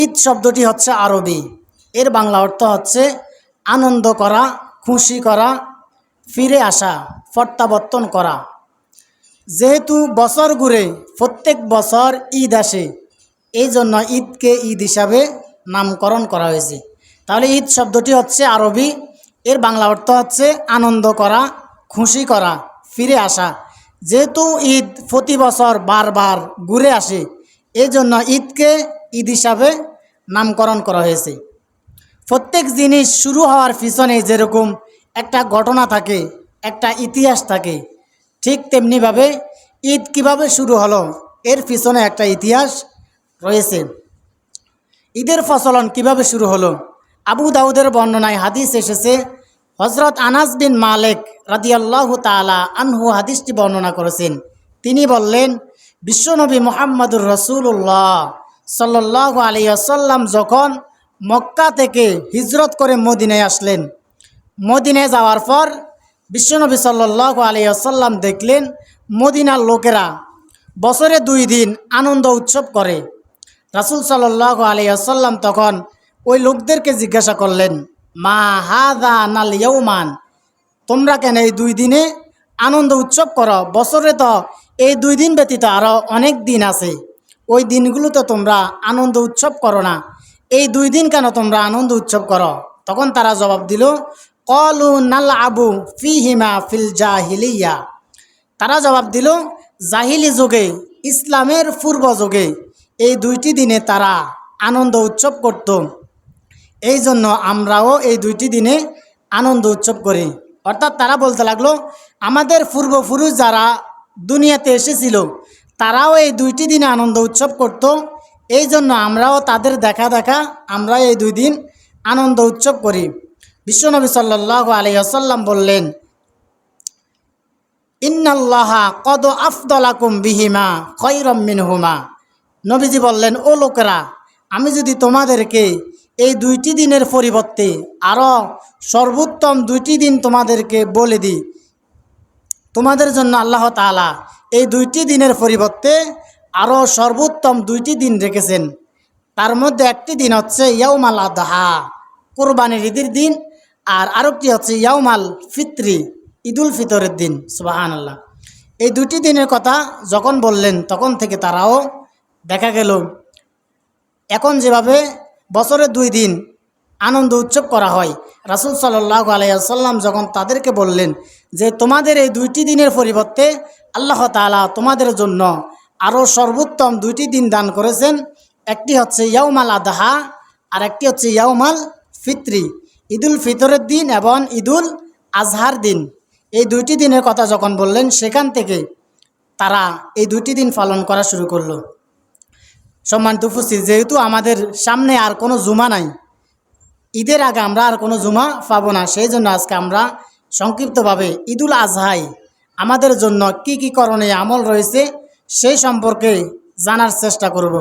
ঈদ শব্দটি হচ্ছে আরবি, এর বাংলা অর্থ হচ্ছে আনন্দ করা, খুশি করা, ফিরে আসা, প্রত্যাবর্তন করা। যেহেতু বছর ঘুরে প্রত্যেক বছর ঈদ আসে, এই জন্য ঈদকে ঈদ হিসাবে নামকরণ করা হয়েছে। তাহলে ঈদ শব্দটি হচ্ছে আরবি, এর বাংলা অর্থ হচ্ছে আনন্দ করা, খুশি করা, ফিরে আসা। যেহেতু ঈদ প্রতি বছর বারবার ঘুরে আসে, এই জন্য ঈদকে ঈদ হিসাবে নামকরণ করা হয়েছে। প্রত্যেক জিনিস শুরু হওয়ার পিছনে যেরকম একটা ঘটনা থাকে, একটা ইতিহাস থাকে, ঠিক তেমনিভাবে ঈদ কিভাবে শুরু হলো এর পিছনে একটা ইতিহাস রয়েছে। ঈদের প্রচলন কিভাবে শুরু হলো? আবু দাউদের বর্ণনায় হাদিস এসেছে, হজরত আনাস বিন মালিক রাদিয়াল্লাহু তাআলা আনহু হাদিসটি বর্ণনা করেছেন। তিনি বললেন, বিশ্বনবী মুহাম্মদুর রাসূলুল্লাহ সাল্লাল্লাহু আলাইহি ওয়াসাল্লাম যখন মক্কা থেকে হিজরত করে মদিনায় আসলেন, মদিনায় যাওয়ার পর বিশ্বনবী সাল্লাল্লাহু আলাইহি ওয়াসাল্লাম দেখলেন মদিনার লোকেরা বছরে 2 দিন আনন্দ উৎসব করে। রাসূল সাল্লাল্লাহু আলাইহি ওয়াসাল্লাম তখন ওই লোকদেরকে জিজ্ঞাসা করলেন, মা হাযা নাল ইয়াউমান, তোমরা কেন এই 2 দিনে আনন্দ উৎসব করো? বছরে তো এই 2 দিন ব্যতীত আরও অনেক দিন আছে, ওই দিনগুলোতে তোমরা আনন্দ উৎসব করো না, এই 2 দিন কেন তোমরা আনন্দ উৎসব করো? তখন তারা জবাব দিল, ক্বালু নালআবু ফীহিমা ফিল জাহিলিয়া। তারা জবাব দিল, জাহিলি যুগে, ইসলামের পূর্ব যুগে এই 2টি দিনে তারা আনন্দ উৎসব করত, এই জন্য আমরাও এই 2টি দিনে আনন্দ উৎসব করি। অর্থাৎ তারা বলতে লাগলো, আমাদের পূর্বপুরুষ যারা দুনিয়াতে এসেছিল তারাও এই 2টি দিনে আনন্দ উৎসব করত, এই জন্য আমরাও তাদের দেখা দেখা আমরা এই 2 দিন আনন্দ উৎসব করি। বিশ্বনবী সাল্লাল্লাহু আলাইহি ওয়াসাল্লাম বললেন, ইন্নাল্লাহা কদ আফদলাকুম বিহিমা খায়রাম মিনহুমা। নবীজি বললেন, ও লোকেরা, আমি যদি তোমাদেরকে এই 2টি দিনের পরিবর্তে আরও সর্বোত্তম 2টি দিন তোমাদেরকে বলে দিই, তোমাদের জন্য আল্লাহ তাআলা এই 2টি দিনের পরিবর্তে আরও সর্বোত্তম 2টি দিন রেখেছেন। তার মধ্যে একটি দিন হচ্ছে ইয়াউমাল আদহা, কুরবানির ঈদের দিন, আর আরেকটি হচ্ছে ইয়াউমাল ফিত্রি, ঈদুল ফিতরের দিন। সুবহানাল্লাহ। এই 2টি দিনের কথা যখন বললেন তখন থেকে তারাও দেখা গেল এখন যেভাবে বছরে 2 দিন আনন্দ উৎসব করা হয়, রাসূল সাল্লাল্লাহু আলাইহি ওয়াসাল্লাম যখন তাদেরকে বললেন যে তোমাদের এই 2টি দিনের পরিবর্তে আল্লাহ তাআলা তোমাদের জন্য আরও সর্বোত্তম 2টি দিন দান করেছেন, একটি হচ্ছে ইয়াউমাল আদহা আর একটি হচ্ছে ইয়াউমাল ফিত্রি, ঈদুল ফিতরের দিন এবং ঈদুল আজহার দিন। এই 2টি দিনের কথা যখন বললেন, সেখান থেকে তারা এই 2টি দিন পালন করা শুরু করলো। সম্মানিত উপস্থিতি, যেহেতু আমাদের সামনে আর কোনো জুমা নাই, ঈদের আগে আমরা আর কোনো জুমা পাবো না, সেই জন্য আজকে আমরা সংক্ষিপ্তভাবে ঈদুল আজহায় আমাদের জন্য কি কি করণীয় আমল রয়েছে সেই সম্পর্কে জানার চেষ্টা করব।